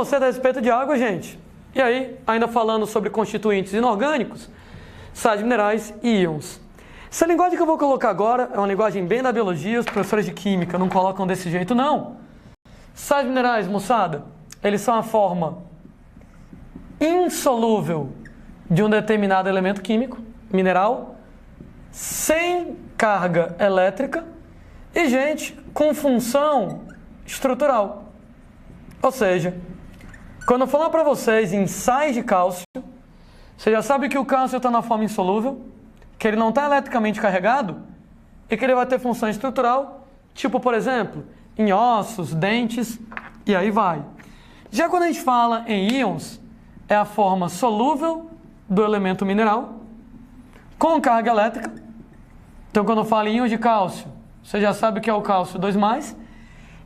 conceito a respeito de água, gente. E aí, ainda falando sobre constituintes inorgânicos, sais minerais e íons. Essa linguagem que eu vou colocar agora é uma linguagem bem da biologia, os professores de química não colocam desse jeito, não. Sais minerais, moçada, eles são a forma insolúvel de um determinado elemento químico, mineral, sem carga elétrica e, gente, com função estrutural. Ou seja, quando eu falar para vocês em sais de cálcio, você já sabe que o cálcio está na forma insolúvel, que ele não está eletricamente carregado e que ele vai ter função estrutural, tipo, por exemplo, em ossos, dentes, e aí vai. Já quando a gente fala em íons, é a forma solúvel do elemento mineral com carga elétrica. Então, quando eu falo em íons de cálcio, você já sabe o que é o cálcio 2+.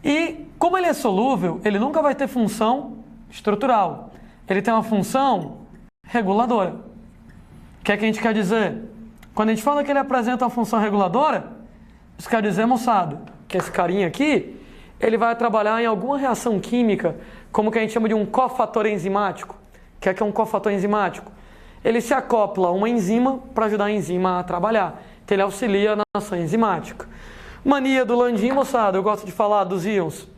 E, como ele é solúvel, ele nunca vai ter função estrutural. Ele tem uma função reguladora. O que é que a gente quer dizer? Quando a gente fala que ele apresenta uma função reguladora, isso quer dizer, moçada, que esse carinha aqui, ele vai trabalhar em alguma reação química, como que a gente chama de um cofator enzimático. O que é um cofator enzimático? Ele se acopla a uma enzima para ajudar a enzima a trabalhar. Então ele auxilia na ação enzimática. Mania do Landim, moçada, eu gosto de falar dos íons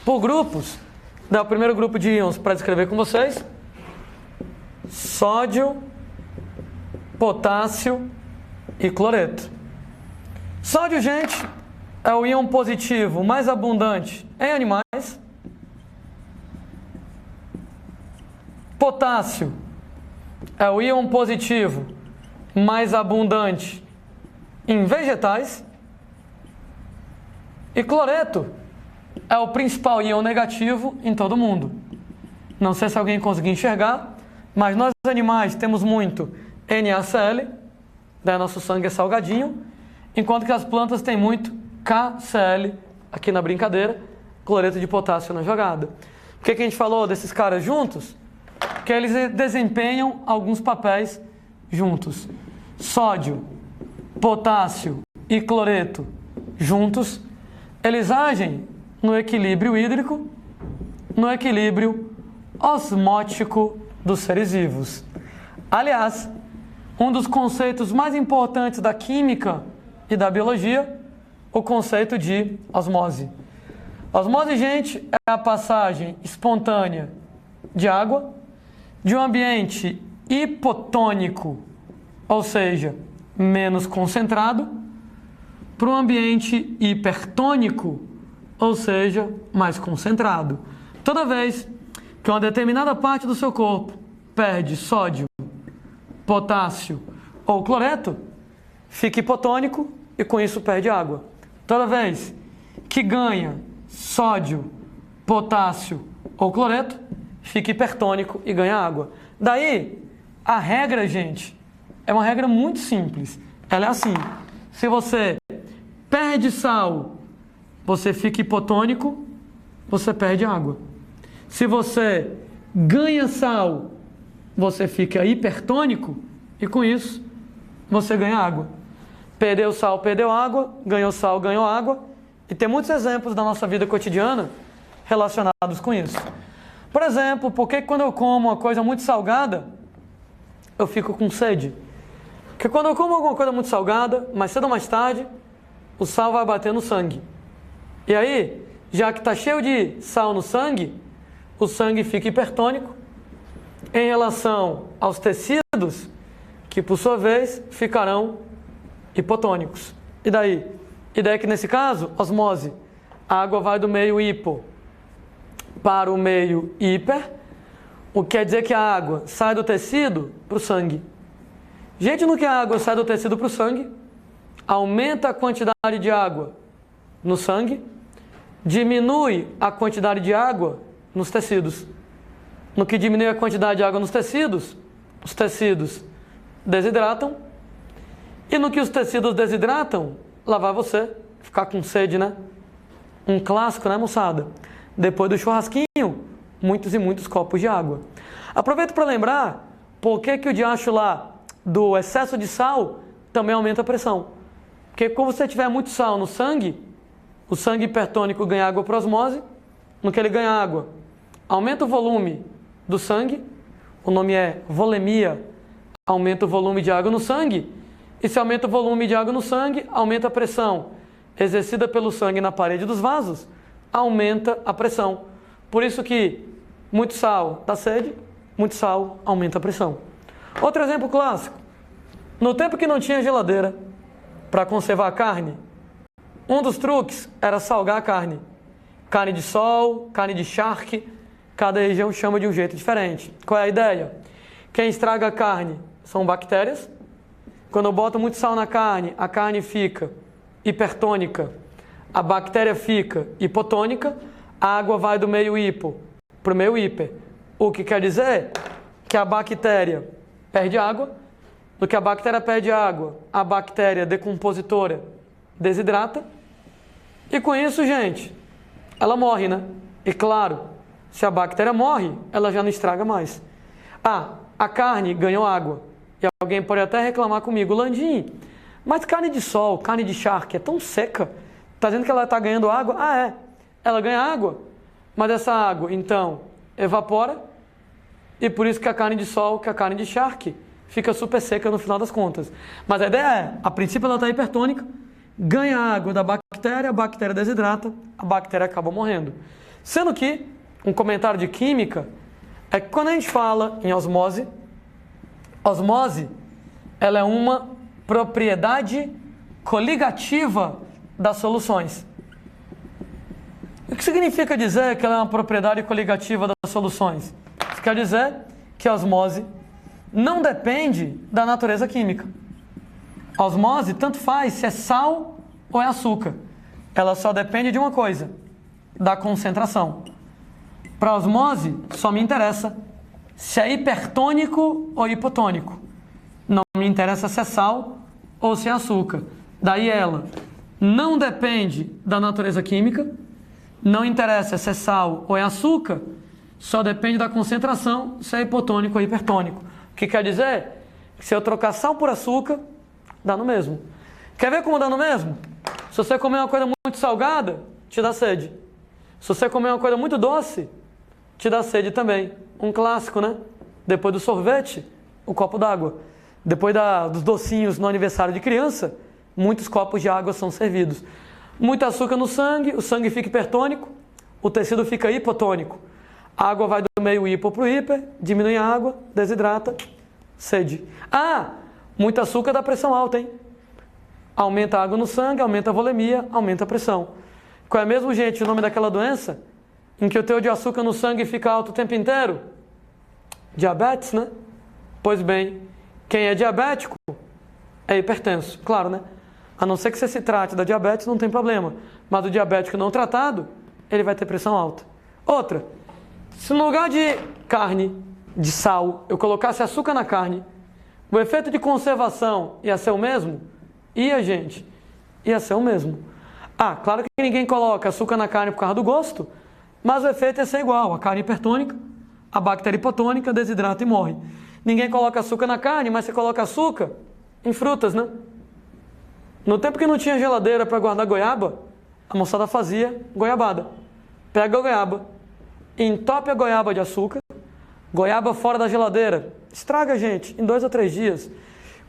por grupos. Dá o primeiro grupo de íons para descrever com vocês. Sódio, potássio e cloreto. Sódio, gente, é o íon positivo mais abundante em animais. Potássio é o íon positivo mais abundante em vegetais. E cloreto é o principal íon negativo em todo mundo. Não sei se alguém conseguiu enxergar, mas nós animais temos muito NaCl, né? Nosso sangue é salgadinho, enquanto que as plantas têm muito KCl, aqui na brincadeira, cloreto de potássio na jogada. Por que a gente falou desses caras juntos? Porque eles desempenham alguns papéis juntos. Sódio, potássio e cloreto juntos, eles agem no equilíbrio hídrico, no equilíbrio osmótico dos seres vivos. Aliás, um dos conceitos mais importantes da química e da biologia, o conceito de osmose. Osmose, gente, é a passagem espontânea de água de um ambiente hipotônico, ou seja, menos concentrado, para um ambiente hipertônico, ou seja, mais concentrado. Toda vez que uma determinada parte do seu corpo perde sódio, potássio ou cloreto, fica hipotônico e com isso perde água. Toda vez que ganha sódio, potássio ou cloreto, fica hipertônico e ganha água. Daí, a regra, gente, é uma regra muito simples. Ela é assim: se você perde sal, você fica hipotônico, você perde água. Se você ganha sal, você fica hipertônico e com isso você ganha água. Perdeu sal, perdeu água, ganhou sal, ganhou água. E tem muitos exemplos da nossa vida cotidiana relacionados com isso. Por exemplo, por que quando eu como uma coisa muito salgada, eu fico com sede? Porque quando eu como alguma coisa muito salgada, mais cedo ou mais tarde, o sal vai bater no sangue. E aí, já que está cheio de sal no sangue, o sangue fica hipertônico em relação aos tecidos, que por sua vez ficarão hipotônicos. E daí? E daí que nesse caso, osmose, a água vai do meio hipo para o meio hiper, o que quer dizer que a água sai do tecido para o sangue. Gente, no que a água sai do tecido para o sangue, aumenta a quantidade de água no sangue, diminui a quantidade de água nos tecidos. No que diminui a quantidade de água nos tecidos, os tecidos desidratam. E no que os tecidos desidratam, lá vai você ficar com sede, né? Um clássico, né, moçada? Depois do churrasquinho, muitos e muitos copos de água. Aproveito para lembrar por que o diacho lá do excesso de sal também aumenta a pressão. Porque quando você tiver muito sal no sangue, o sangue hipertônico ganha água por osmose. No que ele ganha água, aumenta o volume do sangue, o nome é volemia, aumenta o volume de água no sangue, e se aumenta o volume de água no sangue, aumenta a pressão exercida pelo sangue na parede dos vasos, aumenta a pressão. Por isso que muito sal dá sede, muito sal aumenta a pressão. Outro exemplo clássico, no tempo que não tinha geladeira para conservar a carne, um dos truques era salgar a carne. Carne de sol, carne de charque, cada região chama de um jeito diferente. Qual é a ideia? Quem estraga a carne são bactérias. Quando eu boto muito sal na carne, a carne fica hipertônica, a bactéria fica hipotônica, a água vai do meio hipo para o meio hiper. O que quer dizer que a bactéria perde água. Do que a bactéria perde água, a bactéria decompositora desidrata. E com isso, gente, ela morre, né? E claro, se a bactéria morre, ela já não estraga mais. Ah, a carne ganhou água. E alguém pode até reclamar comigo, Landim, mas carne de sol, carne de charque é tão seca. Tá dizendo que ela está ganhando água? Ah, é. Ela ganha água, mas essa água, então, evapora. E por isso que a carne de sol, que a carne de charque, fica super seca no final das contas. Mas a ideia é, a princípio ela está hipertônica, ganha água da bactéria, a bactéria desidrata, a bactéria acaba morrendo. Sendo que, um comentário de química, é que quando a gente fala em osmose, osmose, ela é uma propriedade coligativa das soluções. O que significa dizer que ela é uma propriedade coligativa das soluções? Isso quer dizer que a osmose não depende da natureza química. A osmose tanto faz se é sal ou é açúcar. Ela só depende de uma coisa, da concentração. Para a osmose, só me interessa se é hipertônico ou hipotônico. Não me interessa se é sal ou se é açúcar. Daí ela não depende da natureza química, não interessa se é sal ou é açúcar, só depende da concentração, se é hipotônico ou hipertônico. O que quer dizer? Que se eu trocar sal por açúcar, dá no mesmo. Quer ver como dá no mesmo? Se você comer uma coisa muito salgada, te dá sede. Se você comer uma coisa muito doce, te dá sede também. Um clássico, né? Depois do sorvete, o copo d'água. Depois dos docinhos no aniversário de criança, muitos copos de água são servidos. Muito açúcar no sangue, o sangue fica hipertônico, o tecido fica hipotônico. A água vai do meio hipo para o hiper, diminui a água, desidrata, sede. Ah, muito açúcar dá pressão alta, hein? Aumenta a água no sangue, aumenta a volemia, aumenta a pressão. Qual é mesmo, gente, o nome daquela doença? Em que o teor de açúcar no sangue fica alto o tempo inteiro? Diabetes, né? Pois bem, quem é diabético é hipertenso, claro, né? A não ser que você se trate da diabetes, não tem problema. Mas o diabético não tratado, ele vai ter pressão alta. Outra, se no lugar de carne, de sal, eu colocasse açúcar na carne, o efeito de conservação ia ser o mesmo? Ia, gente. Ia ser o mesmo. Ah, claro que ninguém coloca açúcar na carne por causa do gosto, mas o efeito ia ser igual. A carne hipertônica, a bactéria hipotônica desidrata e morre. Ninguém coloca açúcar na carne, mas você coloca açúcar em frutas, né? No tempo que não tinha geladeira para guardar goiaba, a moçada fazia goiabada. Pega a goiaba, entope a goiaba de açúcar, goiaba fora da geladeira, estraga, gente, em 2 ou 3 dias.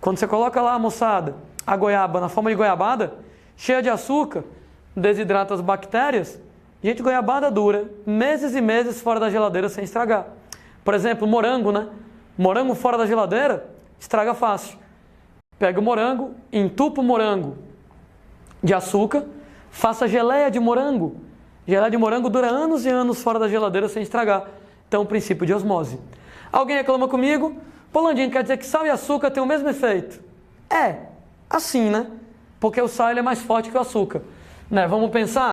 Quando você coloca lá, moçada, a goiaba na forma de goiabada, cheia de açúcar, desidrata as bactérias, gente, goiabada dura meses e meses fora da geladeira sem estragar. Por exemplo, morango, né? Morango fora da geladeira, estraga fácil. Pega o morango, entupa o morango de açúcar, faça geleia de morango. Geleia de morango dura anos e anos fora da geladeira sem estragar. Então, o princípio de osmose. Alguém reclama comigo? Pô, Landinho, quer dizer que sal e açúcar têm o mesmo efeito? É, assim, né? Porque o sal ele é mais forte que o açúcar. Né? Vamos pensar?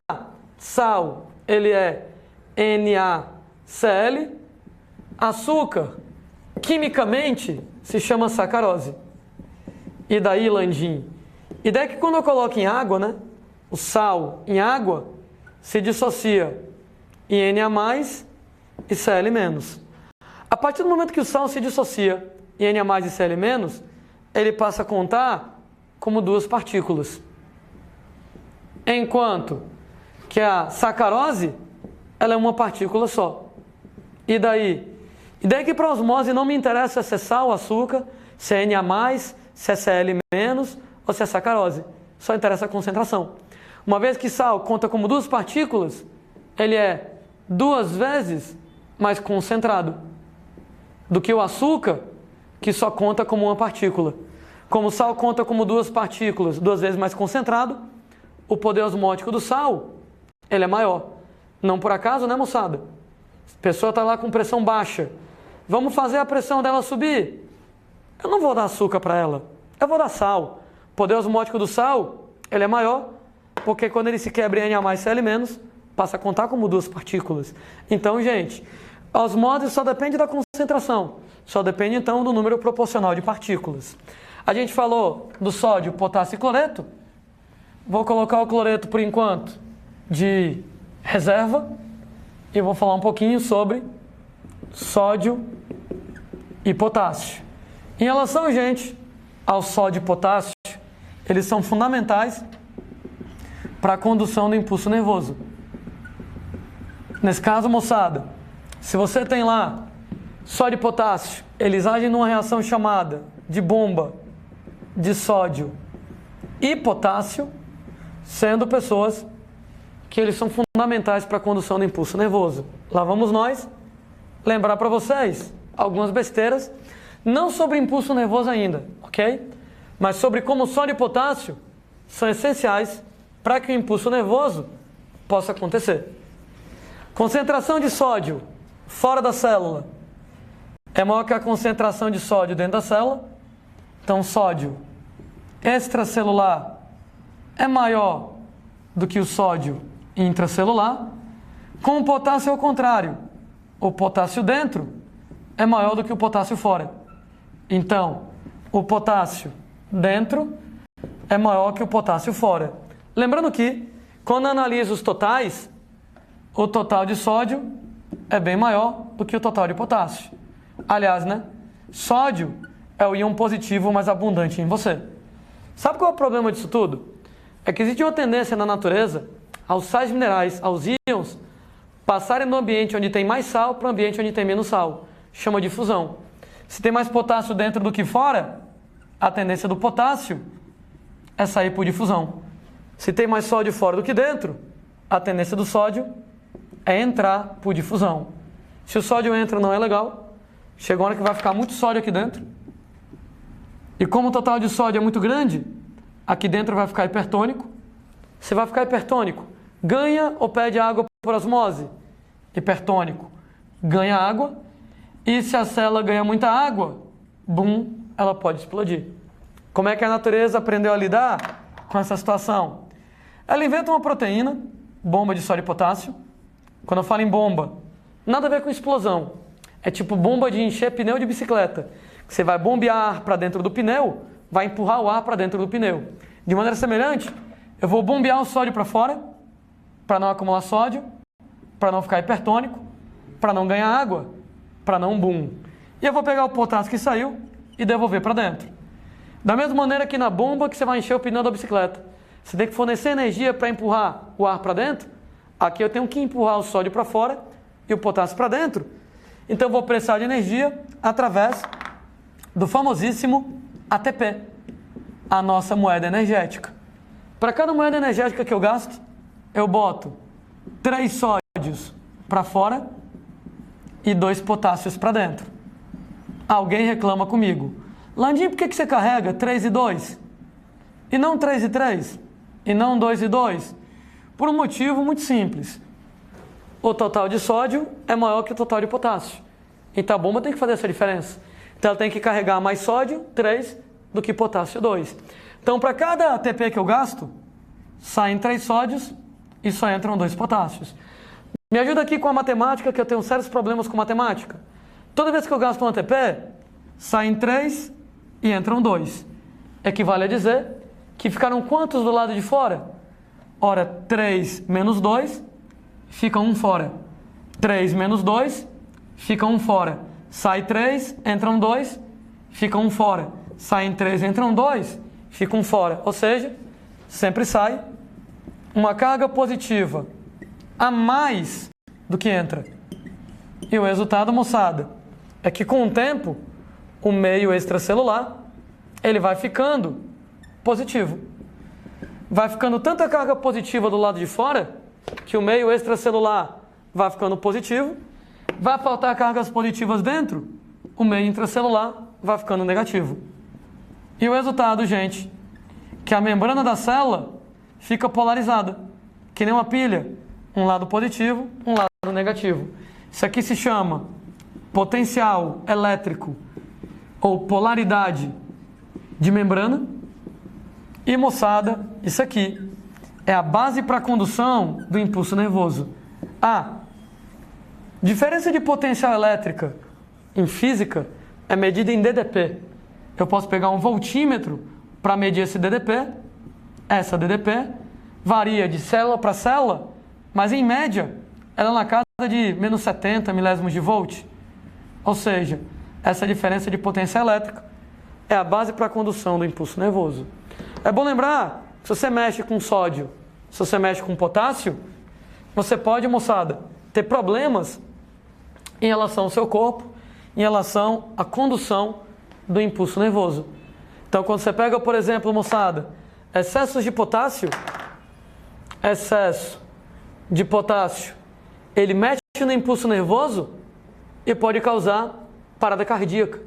Sal, ele é NaCl. Açúcar, quimicamente, se chama sacarose. E daí, Landim? E daí que quando eu coloco em água, né? O sal em água se dissocia em Na+, e Cl-. A partir do momento que o sal se dissocia em Na+ e Cl-, ele passa a contar como 2 partículas. Enquanto que a sacarose, ela é uma partícula só. E daí? E daí que para osmose não me interessa se é sal ou açúcar, se é Na+, se é Cl- ou se é sacarose. Só interessa a concentração. Uma vez que sal conta como 2 partículas, ele é 2 vezes mais concentrado do que o açúcar, que só conta como 1 partícula. Como o sal conta como 2 partículas, 2 vezes mais concentrado, o poder osmótico do sal, ele é maior. Não por acaso, né, moçada? A pessoa está lá com pressão baixa. Vamos fazer a pressão dela subir? Eu não vou dar açúcar para ela, eu vou dar sal. O poder osmótico do sal, ele é maior, porque quando ele se quebra em Na+, Cl-, passa a contar como 2 partículas. Então, gente, a osmose só depende da concentração, só depende então do número proporcional de partículas. A gente falou do sódio, potássio e cloreto. Vou colocar o cloreto por enquanto de reserva e vou falar um pouquinho sobre sódio e potássio. Em relação, gente, ao sódio e potássio, eles são fundamentais para a condução do impulso nervoso. Nesse caso, moçada, se você tem lá sódio e potássio, eles agem numa reação chamada de bomba de sódio e potássio, sendo pessoas que eles são fundamentais para a condução do impulso nervoso. Lá vamos nós lembrar para vocês algumas besteiras, não sobre impulso nervoso ainda, ok? Mas sobre como sódio e potássio são essenciais para que o impulso nervoso possa acontecer. Concentração de sódio fora da célula é maior que a concentração de sódio dentro da célula. Então, sódio extracelular é maior do que o sódio intracelular. Com o potássio é o contrário. O potássio dentro é maior do que o potássio fora. Então, o potássio dentro é maior que o potássio fora. Lembrando que, quando analiso os totais, o total de sódio é bem maior do que o total de potássio. Aliás, né? Sódio é o íon positivo mais abundante em você. Sabe qual é o problema disso tudo? É que existe uma tendência na natureza aos sais minerais, aos íons, passarem do ambiente onde tem mais sal para o ambiente onde tem menos sal. Chama de fusão. Se tem mais potássio dentro do que fora, a tendência do potássio é sair por difusão. Se tem mais sódio fora do que dentro, a tendência do sódio é entrar por difusão. Se o sódio entra, não é legal. Chega uma hora que vai ficar muito sódio aqui dentro. E como o total de sódio é muito grande, aqui dentro vai ficar hipertônico. Se vai ficar hipertônico, ganha ou perde água por osmose? Hipertônico, ganha água. E se a célula ganha muita água, bum, ela pode explodir. Como é que a natureza aprendeu a lidar com essa situação? Ela inventa uma proteína, bomba de sódio e potássio. Quando eu falo em bomba, nada a ver com explosão. É tipo bomba de encher pneu de bicicleta. Você vai bombear ar para dentro do pneu, vai empurrar o ar para dentro do pneu. De maneira semelhante, eu vou bombear o sódio para fora, para não acumular sódio, para não ficar hipertônico, para não ganhar água, para não boom. E eu vou pegar o potássio que saiu e devolver para dentro. Da mesma maneira que na bomba que você vai encher o pneu da bicicleta, você tem que fornecer energia para empurrar o ar para dentro. Aqui eu tenho que empurrar o sódio para fora e o potássio para dentro. Então eu vou precisar de energia através do famosíssimo ATP, a nossa moeda energética. Para cada moeda energética que eu gasto, eu boto 3 sódios para fora e 2 potássios para dentro. Alguém reclama comigo: Landim, por que você carrega 3 e 2? E não 3 e 3? E não 2 e 2? Por um motivo muito simples. O total de sódio é maior que o total de potássio. Então a bomba tem que fazer essa diferença. Então ela tem que carregar mais sódio, 3, do que potássio, 2. Então para cada ATP que eu gasto, saem 3 sódios e só entram 2 potássios. Me ajuda aqui com a matemática, que eu tenho sérios problemas com matemática. Toda vez que eu gasto um ATP, saem 3 e entram 2. Equivale a dizer que ficaram quantos do lado de fora? Ora, 3 menos 2, fica 1 fora. 3 menos 2, fica 1 fora. Sai 3, entram 2, fica 1 fora. Saem 3, entram 2, fica 1 fora. Ou seja, sempre sai uma carga positiva a mais do que entra. E o resultado, moçada, é que com o tempo, o meio extracelular, ele vai ficando positivo. Vai ficando tanta carga positiva do lado de fora, que o meio extracelular vai ficando positivo, vai faltar cargas positivas dentro, o meio intracelular vai ficando negativo. E o resultado, gente, que a membrana da célula fica polarizada, que nem uma pilha, um lado positivo, um lado negativo. Isso aqui se chama potencial elétrico ou polaridade de membrana. E, moçada, isso aqui é a base para a condução do impulso nervoso. Diferença de potência elétrica em física é medida em DDP. Eu posso pegar um voltímetro para medir esse DDP. Essa DDP varia de célula para célula, mas em média ela é na casa de menos 70 milésimos de volt. Ou seja, essa diferença de potência elétrica é a base para a condução do impulso nervoso. É bom lembrar que se você mexe com sódio, se você mexe com potássio, você pode, moçada, ter problemas em relação ao seu corpo, em relação à condução do impulso nervoso. Então, quando você pega, por exemplo, moçada, excesso de potássio, ele mexe no impulso nervoso e pode causar parada cardíaca.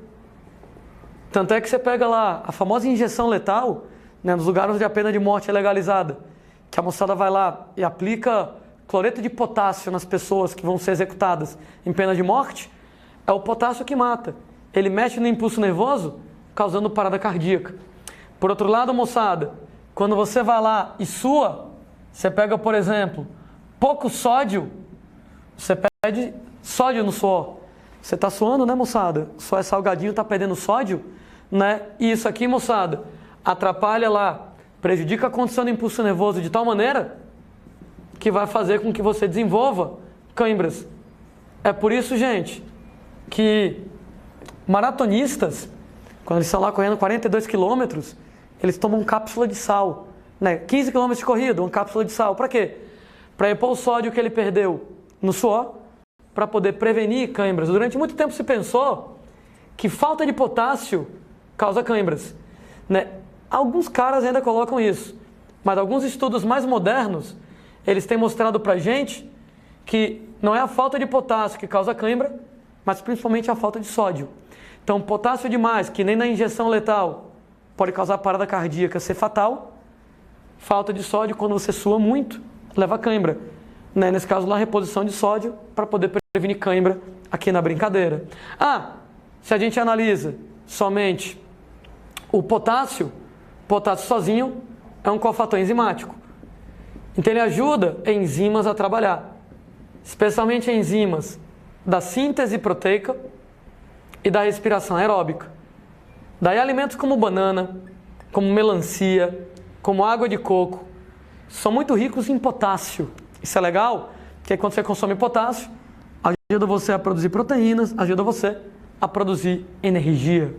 Tanto é que você pega lá a famosa injeção letal, né, nos lugares onde a pena de morte é legalizada, que a moçada vai lá e aplica cloreto de potássio nas pessoas que vão ser executadas em pena de morte, é o potássio que mata. Ele mexe no impulso nervoso, causando parada cardíaca. Por outro lado, moçada, quando você vai lá e sua, você pega, por exemplo, pouco sódio, você perde sódio no suor. Você está suando, né, moçada? O suor é salgadinho, está perdendo sódio, né? E isso aqui, moçada, atrapalha lá, prejudica a condição do impulso nervoso de tal maneira que vai fazer com que você desenvolva cãibras. É por isso, gente, que maratonistas, quando eles estão lá correndo 42 quilômetros, eles tomam cápsula de sal, né? 15 quilômetros de corrida, uma cápsula de sal. Para quê? Para repor o sódio que ele perdeu no suor, para poder prevenir cãibras. Durante muito tempo se pensou que falta de potássio causa cãibras, né? Alguns caras ainda colocam isso, mas alguns estudos mais modernos, eles têm mostrado pra gente que não é a falta de potássio que causa cãibra, mas principalmente a falta de sódio. Então, potássio demais, que nem na injeção letal, pode causar parada cardíaca, ser fatal. Falta de sódio, quando você sua muito, leva a cãibra, né? Nesse caso lá, reposição de sódio para poder prevenir cãibra aqui na brincadeira. Se a gente analisa somente o potássio sozinho é um cofator enzimático. Então ele ajuda enzimas a trabalhar, especialmente enzimas da síntese proteica e da respiração aeróbica. Daí alimentos como banana, como melancia, como água de coco, são muito ricos em potássio. Isso é legal, porque quando você consome potássio, ajuda você a produzir proteínas, ajuda você a produzir energia.